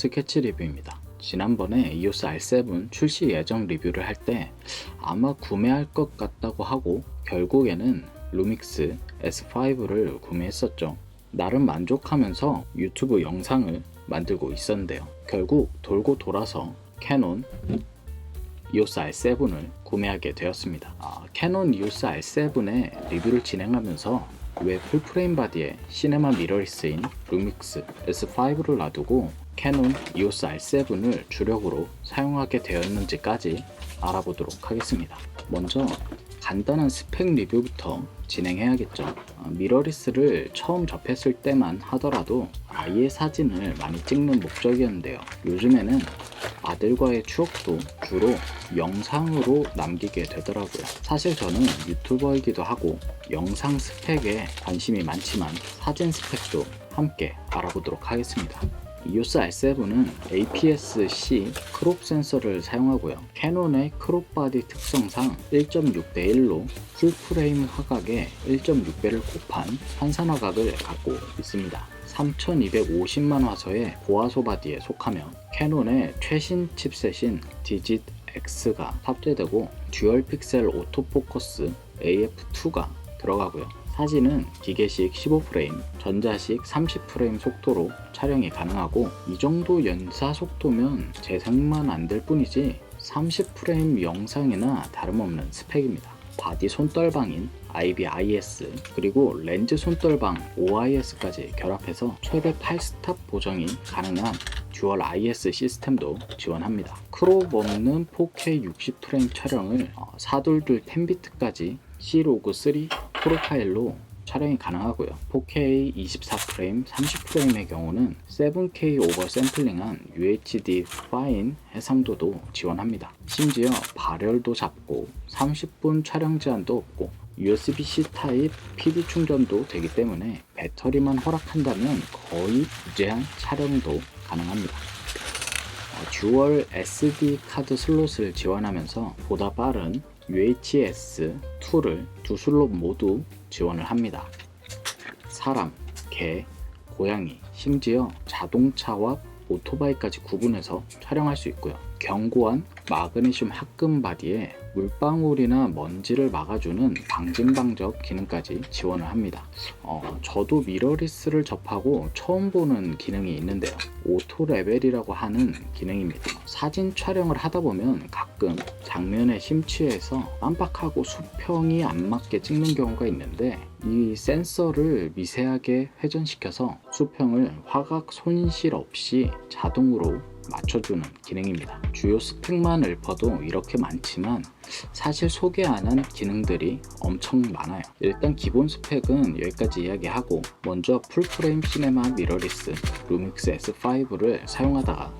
스케치 리뷰입니다. 지난번에 EOS R7 출시 예정 리뷰를 할 때 아마 구매할 것 같다고 하고 결국에는 루믹스 S5를 구매했었죠. 나름 만족하면서 유튜브 영상을 만들고 있었는데요. 결국 돌고 돌아서 캐논 EOS R7을 구매하게 되었습니다. 캐논 EOS R7의 리뷰를 진행하면서 왜 풀프레임 바디에 시네마 미러리스인 루믹스 S5를 놔두고 캐논 EOS R7을 주력으로 사용하게 되었는지까지 알아보도록 하겠습니다. 먼저 간단한 스펙 리뷰부터 진행해야겠죠. 미러리스를 처음 접했을 때만 하더라도 아이의 사진을 많이 찍는 목적이었는데요. 요즘에는 아들과의 추억도 주로 영상으로 남기게 되더라고요. 사실 저는 유튜버이기도 하고 영상 스펙에 관심이 많지만 사진 스펙도 함께 알아보도록 하겠습니다. EOS R7은 APS-C 크롭 센서를 사용하고요. 캐논의 크롭 바디 특성상 1.6:1로 풀프레임 화각에 1.6배를 곱한 환산 화각을 갖고 있습니다. 3250만 화소의 고화소 바디에 속하며 캐논의 최신 칩셋인 디짓 X가 탑재되고 듀얼 픽셀 오토포커스 AF2가 들어가고요. 사진은 기계식 15프레임, 전자식 30프레임 속도로 촬영이 가능하고 이 정도 연사 속도면 재생만 안 될 뿐이지 30프레임 영상이나 다름없는 스펙입니다. 바디 손떨방인 IBIS 그리고 렌즈 손떨방 OIS까지 결합해서 최대 8스탑 보정이 가능한 듀얼 IS 시스템도 지원합니다. 크롭 없는 4K 60프레임 촬영을 422 10비트까지 C로그3 프로파일로 촬영이 가능하고요. 4K 24프레임, 30프레임의 경우는 7K 오버 샘플링한 UHD 파인 해상도도 지원합니다. 심지어 발열도 잡고 30분 촬영 제한도 없고 USB-C 타입 PD 충전도 되기 때문에 배터리만 허락한다면 거의 무제한 촬영도 가능합니다. 듀얼 SD 카드 슬롯을 지원하면서 보다 빠른 UHS-2를 두 슬롯 모두 지원을 합니다. 사람, 개, 고양이, 심지어 자동차와 오토바이까지 구분해서 촬영할 수 있고요. 견고한 마그네슘 합금 바디에 물방울이나 먼지를 막아주는 방진방적 기능까지 지원을 합니다. 저도 미러리스를 접하고 처음 보는 기능이 있는데요. 오토 레벨이라고 하는 기능입니다. 사진 촬영을 하다 보면 가끔 장면에 심취해서 깜빡하고 수평이 안 맞게 찍는 경우가 있는데 이 센서를 미세하게 회전시켜서 수평을 화각 손실 없이 자동으로 맞춰주는 기능입니다. 주요 스펙만 읊어도 이렇게 많지만 사실 소개 안 한 기능들이 엄청 많아요. 일단 기본 스펙은 여기까지 이야기하고 먼저 풀프레임 시네마 미러리스 루믹스 S5를 사용하다가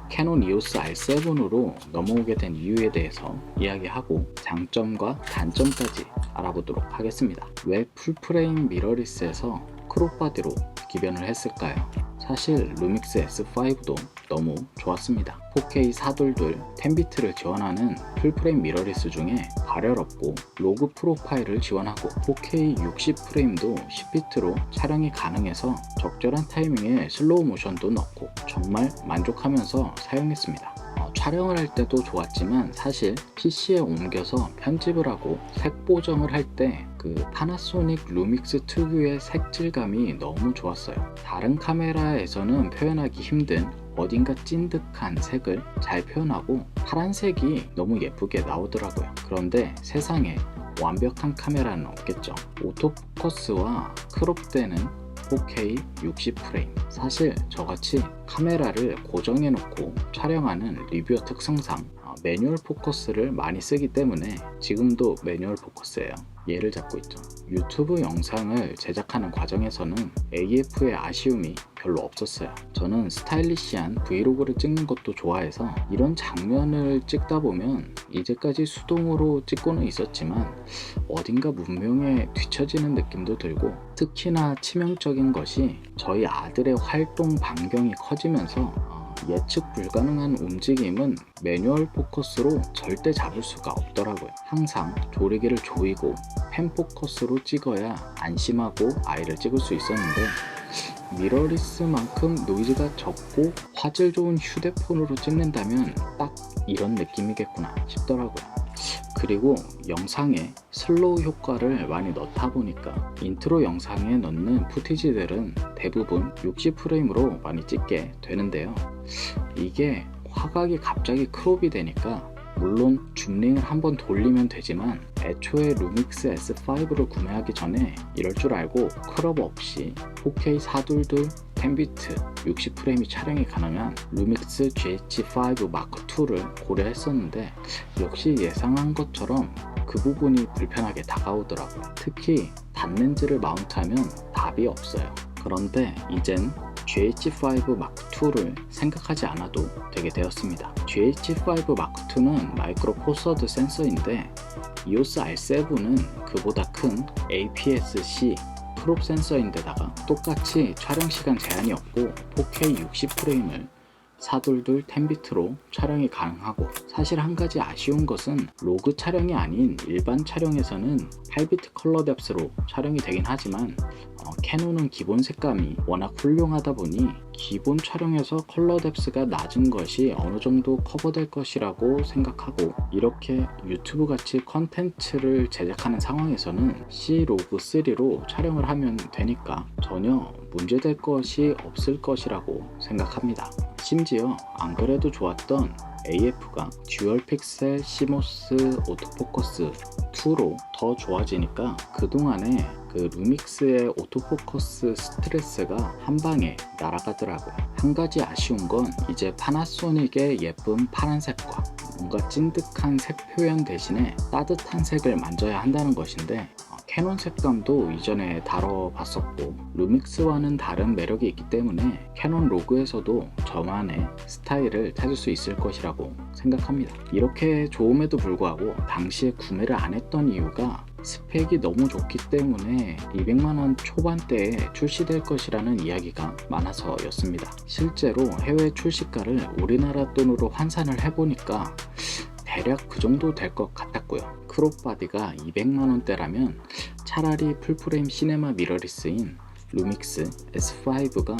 캐논 EOS R7으로 넘어오게 된 이유에 대해서 이야기하고 장점과 단점까지 알아보도록 하겠습니다. 왜 풀프레임 미러리스에서 크롭 바디로 기변을 했을까요? 사실 루믹스 S5도 너무 좋았습니다. 4K 422 10비트를 지원하는 풀프레임 미러리스 중에 발열 없고 로그 프로파일을 지원하고 4K 60프레임도 10비트로 촬영이 가능해서 적절한 타이밍에 슬로우 모션도 넣고 정말 만족하면서 사용했습니다. 촬영을 할 때도 좋았지만 사실 PC에 옮겨서 편집을 하고 색 보정을 할 때 그 파나소닉 루믹스 특유의 색질감이 너무 좋았어요. 다른 카메라에서는 표현하기 힘든 어딘가 찐득한 색을 잘 표현하고 파란색이 너무 예쁘게 나오더라고요. 그런데 세상에 완벽한 카메라는 없겠죠. 오토포커스와 크롭되는 4K 60프레임. 사실 저같이 카메라를 고정해 놓고 촬영하는 리뷰어 특성상 매뉴얼 포커스를 많이 쓰기 때문에 지금도 매뉴얼 포커스예요. 얘를 잡고 있죠. 유튜브 영상을 제작하는 과정에서는 AF의 아쉬움이 별로 없었어요. 저는 스타일리시한 브이로그를 찍는 것도 좋아해서 이런 장면을 찍다 보면 이제까지 수동으로 찍고는 있었지만 어딘가 문명에 뒤처지는 느낌도 들고 특히나 치명적인 것이 저희 아들의 활동 반경이 커지면서 예측 불가능한 움직임은 매뉴얼 포커스로 절대 잡을 수가 없더라고요. 항상 조리개를 조이고 펜 포커스로 찍어야 안심하고 아이를 찍을 수 있었는데 미러리스만큼 노이즈가 적고 화질 좋은 휴대폰으로 찍는다면 딱 이런 느낌이겠구나 싶더라고요. 그리고 영상에 슬로우 효과를 많이 넣다 보니까 인트로 영상에 넣는 푸티지들은 대부분 60프레임으로 많이 찍게 되는데요. 이게 화각이 갑자기 크롭이 되니까 물론 줌링을 한번 돌리면 되지만 애초에 루믹스 S5를 구매하기 전에 이럴 줄 알고 크롭 없이 4K 422 10비트 60프레임이 촬영이 가능한 루믹스 GH5 Mark II를 고려했었는데 역시 예상한 것처럼 그 부분이 불편하게 다가오더라고요. 특히 단렌즈를 마운트하면 답이 없어요. 그런데 이젠 GH5 Mark II를 생각하지 않아도 되게 되었습니다. GH5 Mark II는 마이크로 포 서드 센서인데 EOS R7은 그보다 큰 APS-C 크롭 센서인데다가 똑같이 촬영 시간 제한이 없고 4K 60프레임을 422 10비트로 촬영이 가능하고, 사실 한 가지 아쉬운 것은 로그 촬영이 아닌 일반 촬영에서는 8비트 컬러 뎁스로 촬영이 되긴 하지만 캐논은 기본 색감이 워낙 훌륭하다 보니 기본 촬영에서 컬러 뎁스가 낮은 것이 어느 정도 커버될 것이라고 생각하고, 이렇게 유튜브 같이 컨텐츠를 제작하는 상황에서는 C-Log3로 촬영을 하면 되니까 전혀 문제될 것이 없을 것이라고 생각합니다. 심지어 안 그래도 좋았던 AF가 듀얼 픽셀 시모스 오토포커스 2로 더 좋아지니까 그동안에 그 루믹스의 오토포커스 스트레스가 한 방에 날아가더라고요. 한 가지 아쉬운 건 이제 파나소닉의 예쁜 파란색과 뭔가 찐득한 색 표현 대신에 따뜻한 색을 만져야 한다는 것인데, 캐논 색감도 이전에 다뤄봤었고 루믹스와는 다른 매력이 있기 때문에 캐논 로그에서도 저만의 스타일을 찾을 수 있을 것이라고 생각합니다. 이렇게 좋음에도 불구하고 당시에 구매를 안 했던 이유가 스펙이 너무 좋기 때문에 200만원 초반대에 출시될 것이라는 이야기가 많아서였습니다. 실제로 해외 출시가를 우리나라 돈으로 환산을 해보니까 대략 그 정도 될 것 같았고요. 크롭 바디가 200만원대라면 차라리 풀프레임 시네마 미러리스인 루믹스 S5가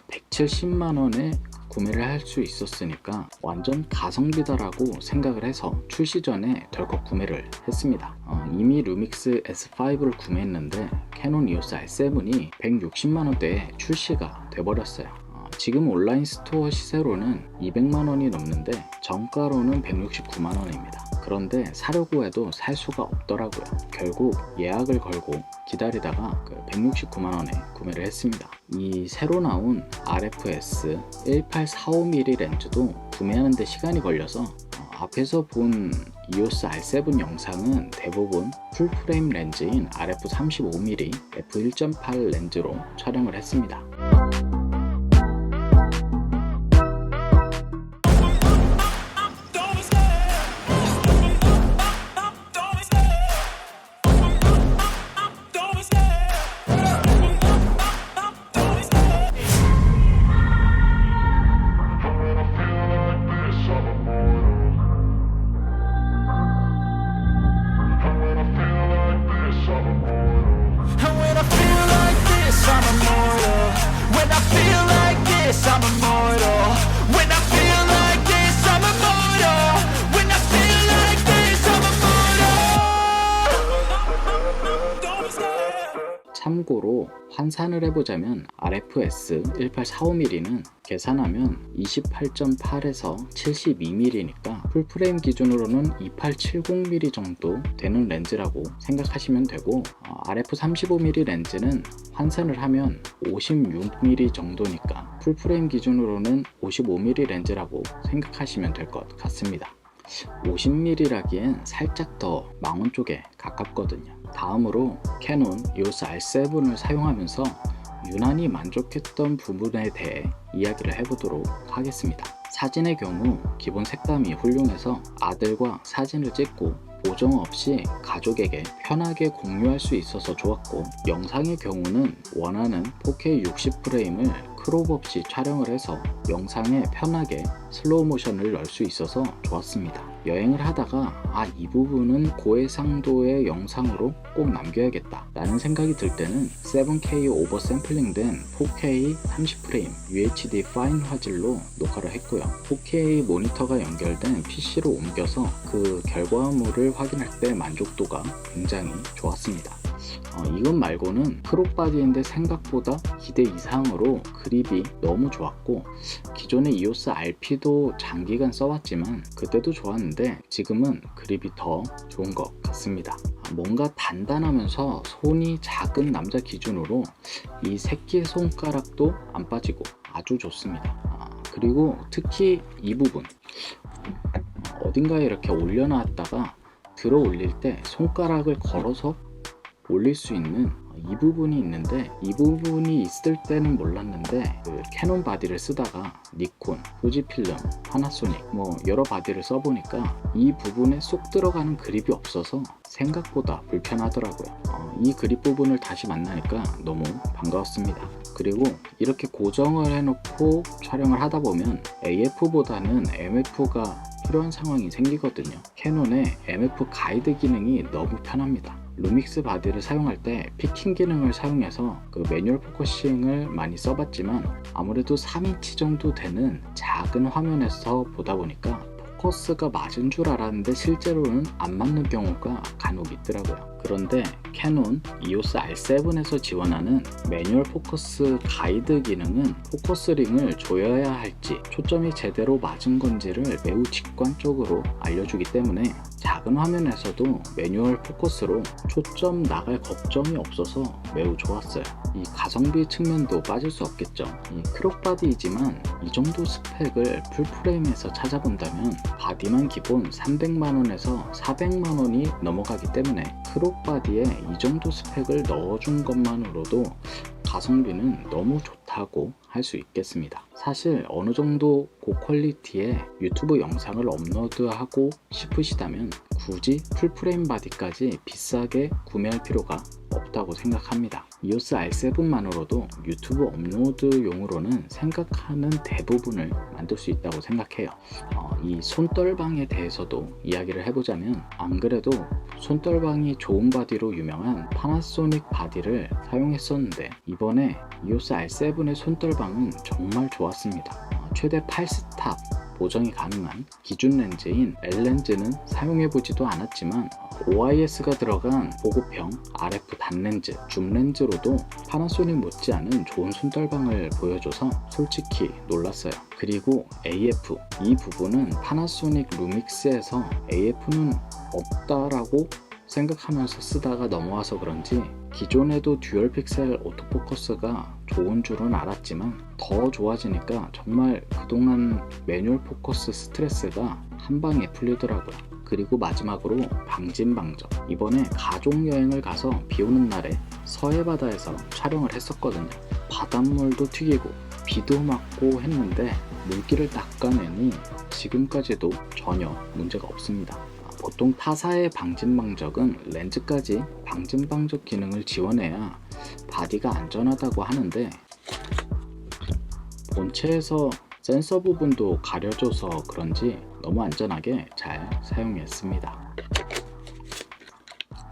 170만원에 구매를 할 수 있었으니까 완전 가성비다라고 생각을 해서 출시 전에 덜컥 구매를 했습니다. 이미 루믹스 S5를 구매했는데 캐논 EOS R7이 160만원대에 출시가 돼버렸어요. 지금 온라인 스토어 시세로는 200만원이 넘는데 정가로는 169만원입니다. 그런데 사려고 해도 살 수가 없더라고요. 결국 예약을 걸고 기다리다가 169만원에 구매를 했습니다. 이 새로 나온 RFS 1845mm 렌즈도 구매하는데 시간이 걸려서 앞에서 본 EOS R7 영상은 대부분 풀프레임 렌즈인 RF35mm f1.8 렌즈로 촬영을 했습니다. I'm immortal. When I feel like this, I'm immortal. When I feel like this, I'm immortal. 참고로 환산을 해보자면 RFS 1845mm는 계산하면 28.8에서 72mm니까 풀프레임 기준으로는 2870mm 정도 되는 렌즈라고 생각하시면 되고, RF35mm 렌즈는 환산을 하면 56mm 정도니까 풀프레임 기준으로는 55mm 렌즈라고 생각하시면 될 것 같습니다. 50mm라기엔 살짝 더 망원 쪽에 가깝거든요. 다음으로 캐논 EOS R7을 사용하면서 유난히 만족했던 부분에 대해 이야기를 해보도록 하겠습니다. 사진의 경우 기본 색감이 훌륭해서 아들과 사진을 찍고 보정 없이 가족에게 편하게 공유할 수 있어서 좋았고, 영상의 경우는 원하는 4K 60프레임을 크롭 없이 촬영을 해서 영상에 편하게 슬로우 모션을 넣을 수 있어서 좋았습니다. 여행을 하다가 이 부분은 고해상도의 영상으로 꼭 남겨야겠다 라는 생각이 들 때는 7K 오버 샘플링된 4K 30프레임 UHD 파인 화질로 녹화를 했고요. 4K 모니터가 연결된 PC로 옮겨서 그 결과물을 확인할 때 만족도가 굉장히 좋았습니다. 이것 말고는 크롭바디인데 생각보다 기대 이상으로 그립이 너무 좋았고, 기존의 EOS RP도 장기간 써왔지만 그때도 좋았는데 지금은 그립이 더 좋은 것 같습니다. 뭔가 단단하면서 손이 작은 남자 기준으로 이 새끼 손가락도 안 빠지고 아주 좋습니다. 그리고 특히 이 부분, 어딘가에 이렇게 올려놨다가 들어 올릴 때 손가락을 걸어서 올릴 수 있는 이 부분이 있는데, 이 부분이 있을 때는 몰랐는데 그 캐논 바디를 쓰다가 니콘, 후지필름, 파나소닉 여러 바디를 써보니까 이 부분에 쏙 들어가는 그립이 없어서 생각보다 불편하더라고요. 이 그립 부분을 다시 만나니까 너무 반가웠습니다. 그리고 이렇게 고정을 해놓고 촬영을 하다 보면 AF보다는 MF가 필요한 상황이 생기거든요. 캐논의 MF 가이드 기능이 너무 편합니다. 루믹스 바디를 사용할 때 피킹 기능을 사용해서 그 매뉴얼 포커싱을 많이 써봤지만 아무래도 3인치 정도 되는 작은 화면에서 보다 보니까 포커스가 맞은 줄 알았는데 실제로는 안 맞는 경우가 간혹 있더라고요. 그런데 캐논 EOS R7에서 지원하는 매뉴얼 포커스 가이드 기능은 포커스링을 조여야 할지 초점이 제대로 맞은 건지를 매우 직관적으로 알려주기 때문에 작은 화면에서도 매뉴얼 포커스로 초점 나갈 걱정이 없어서 매우 좋았어요. 이 가성비 측면도 빠질 수 없겠죠. 이 크롭바디이지만 이 정도 스펙을 풀프레임에서 찾아본다면 바디만 기본 300만원에서 400만원이 넘어가기 때문에 크롭바디에 이 정도 스펙을 넣어준 것만으로도 가성비는 너무 좋다고 할 수 있겠습니다. 사실 어느 정도 고퀄리티의 유튜브 영상을 업로드하고 싶으시다면 굳이 풀프레임 바디까지 비싸게 구매할 필요가 없다고 생각합니다. EOS R7만으로도 유튜브 업로드용으로는 생각하는 대부분을 만들 수 있다고 생각해요. 이 손떨방에 대해서도 이야기를 해보자면, 안 그래도 손떨방이 좋은 바디로 유명한 파나소닉 바디를 사용했었는데 이번에 EOS R7의 손떨방은 정말 좋았습니다. 최대 8스탑 보정이 가능한 기준 렌즈인 L렌즈는 사용해보지도 않았지만 OIS가 들어간 보급형 RF 단렌즈, 줌렌즈로도 파나소닉 못지않은 좋은 손떨방을 보여줘서 솔직히 놀랐어요. 그리고 AF, 이 부분은 파나소닉 루믹스에서 AF는 없다라고 생각하면서 쓰다가 넘어와서 그런지 기존에도 듀얼 픽셀 오토포커스가 좋은 줄은 알았지만 더 좋아지니까 정말 그동안 매뉴얼 포커스 스트레스가 한 방에 풀리더라고요. 그리고 마지막으로 방진방적, 이번에 가족여행을 가서 비오는 날에 서해바다에서 촬영을 했었거든요. 바닷물도 튀기고 비도 맞고 했는데 물기를 닦아내니 지금까지도 전혀 문제가 없습니다. 보통 타사의 방진방적은 렌즈까지 방진방적 기능을 지원해야 바디가 안전하다고 하는데, 본체에서 센서 부분도 가려져서 그런지 너무 안전하게 잘 사용했습니다.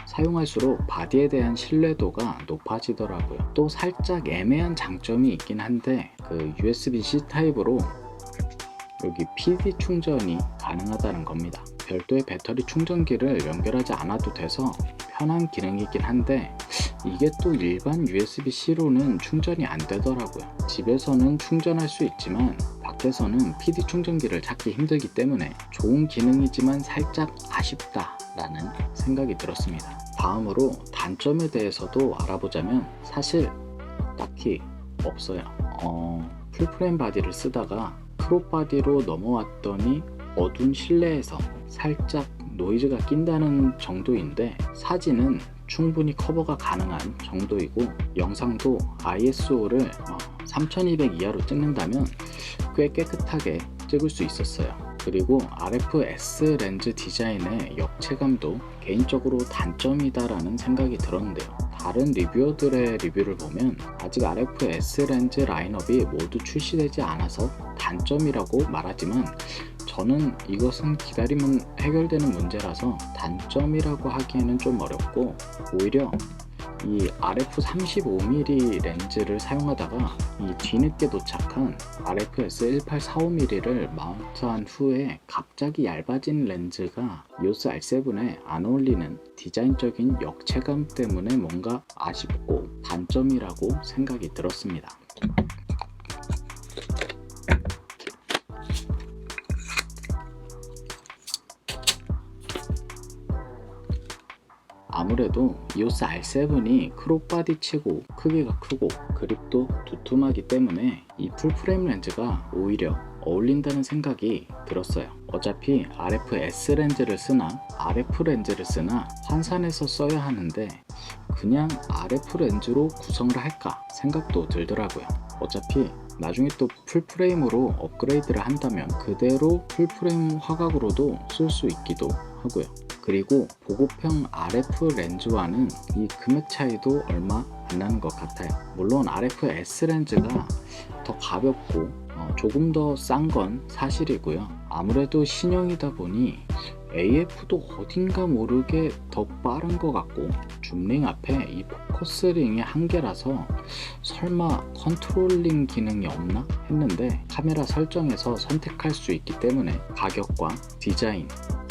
사용할수록 바디에 대한 신뢰도가 높아지더라고요. 또 살짝 애매한 장점이 있긴 한데, 그 USB-C 타입으로 여기 PD 충전이 가능하다는 겁니다. 별도의 배터리 충전기를 연결하지 않아도 돼서 편한 기능이긴 한데, 이게 또 일반 USB-C로는 충전이 안 되더라고요. 집에서는 충전할 수 있지만 밖에서는 PD 충전기를 찾기 힘들기 때문에 좋은 기능이지만 살짝 아쉽다라는 생각이 들었습니다. 다음으로 단점에 대해서도 알아보자면 사실 딱히 없어요. 풀프레임 바디를 쓰다가 크롭 바디로 넘어왔더니 어두운 실내에서 살짝 노이즈가 낀다는 정도인데, 사진은 충분히 커버가 가능한 정도이고 영상도 ISO를 3200 이하로 찍는다면 꽤 깨끗하게 찍을 수 있었어요. 그리고 RFS 렌즈 디자인의 역체감도 개인적으로 단점이다라는 생각이 들었는데요. 다른 리뷰어들의 리뷰를 보면 아직 RFS 렌즈 라인업이 모두 출시되지 않아서 단점이라고 말하지만, 저는 이것은 기다리면 해결되는 문제라서 단점이라고 하기에는 좀 어렵고, 오히려 이 RF 35mm 렌즈를 사용하다가 이 뒤늦게 도착한 RFS 1845mm를 마운트한 후에 갑자기 얇아진 렌즈가 EOS R7에 안 어울리는 디자인적인 역체감 때문에 뭔가 아쉽고 단점이라고 생각이 들었습니다. 아무래도 EOS R7이 크롭바디 치고 크기가 크고 그립도 두툼하기 때문에 이 풀프레임 렌즈가 오히려 어울린다는 생각이 들었어요. 어차피 RF-S 렌즈를 쓰나 RF 렌즈를 쓰나 환산해서 써야 하는데 그냥 RF 렌즈로 구성을 할까 생각도 들더라고요. 어차피 나중에 또 풀프레임으로 업그레이드를 한다면 그대로 풀프레임 화각으로도 쓸 수 있기도 하고요. 그리고 보급형 RF 렌즈와는 이 금액 차이도 얼마 안 나는 것 같아요. 물론 RF-S 렌즈가 더 가볍고 조금 더 싼 건 사실이고요. 아무래도 신형이다 보니 AF도 어딘가 모르게 더 빠른 것 같고, 줌링 앞에 이 포커스링이 한계라서 설마 컨트롤링 기능이 없나 했는데 카메라 설정에서 선택할 수 있기 때문에 가격과 디자인,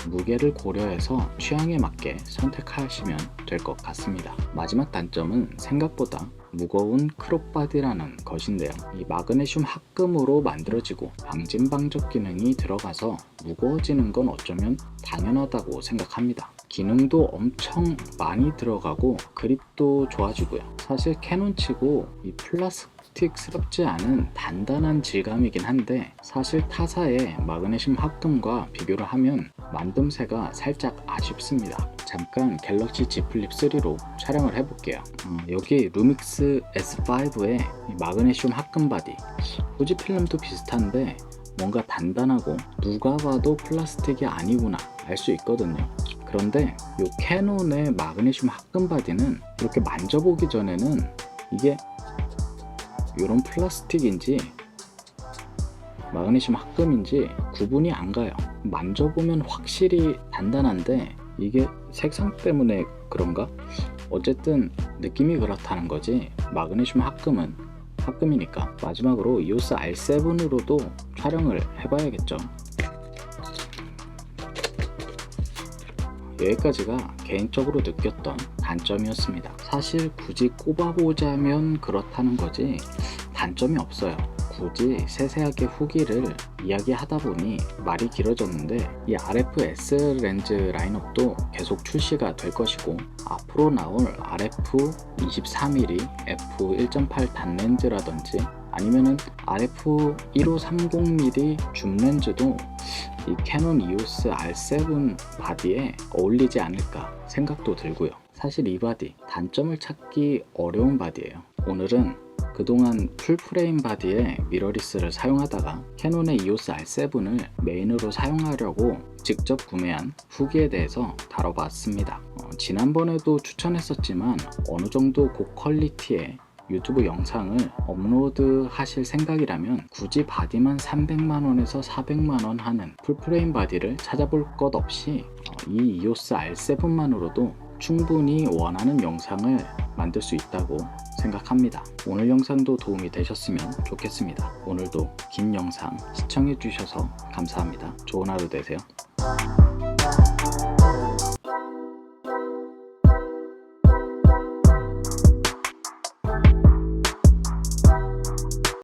무게를 고려해서 취향에 맞게 선택하시면 될 것 같습니다. 마지막 단점은 생각보다 무거운 크롭바디라는 것인데요. 이 마그네슘 합금으로 만들어지고 방진방적 기능이 들어가서 무거워지는 건 어쩌면 당연하다고 생각합니다. 기능도 엄청 많이 들어가고 그립도 좋아지고요. 사실 캐논치고 이 플라스틱스럽지 않은 단단한 질감이긴 한데 사실 타사의 마그네슘 합금과 비교를 하면 만듦새가 살짝 아쉽습니다. 잠깐 갤럭시 Z 플립 3로 촬영을 해볼게요. 여기 루믹스 S5의 마그네슘 합금 바디, 후지필름도 비슷한데 뭔가 단단하고 누가 봐도 플라스틱이 아니구나 알 수 있거든요. 그런데 이 캐논의 마그네슘 합금 바디는 이렇게 만져보기 전에는 이게 이런 플라스틱인지 마그네슘 합금인지 구분이 안 가요. 만져보면 확실히 단단한데 이게 색상 때문에 그런가? 어쨌든 느낌이 그렇다는 거지. 마그네슘 합금은 합금이니까. 마지막으로 EOS R7으로도 촬영을 해봐야겠죠. 여기까지가 개인적으로 느꼈던 단점이었습니다. 사실 굳이 꼽아보자면 그렇다는 거지 단점이 없어요. 굳이 세세하게 후기를 이야기하다 보니 말이 길어졌는데, 이 RF-S 렌즈 라인업도 계속 출시가 될 것이고 앞으로 나올 RF-24mm f1.8 단렌즈라든지 아니면은 RF-1530mm 줌 렌즈도 이 캐논 EOS R7 바디에 어울리지 않을까 생각도 들고요. 사실 이 바디 단점을 찾기 어려운 바디예요. 오늘은 그동안 풀프레임 바디에 미러리스를 사용하다가 캐논의 EOS R7을 메인으로 사용하려고 직접 구매한 후기에 대해서 다뤄봤습니다. 지난번에도 추천했었지만 어느 정도 고퀄리티의 유튜브 영상을 업로드 하실 생각이라면 굳이 바디만 300만원에서 400만원 하는 풀프레임 바디를 찾아볼 것 없이 이 EOS R7만으로도 충분히 원하는 영상을 만들 수 있다고 생각합니다. 오늘 영상도 도움이 되셨으면 좋겠습니다. 오늘도 긴 영상 시청해 주셔서 감사합니다. 좋은 하루 되세요.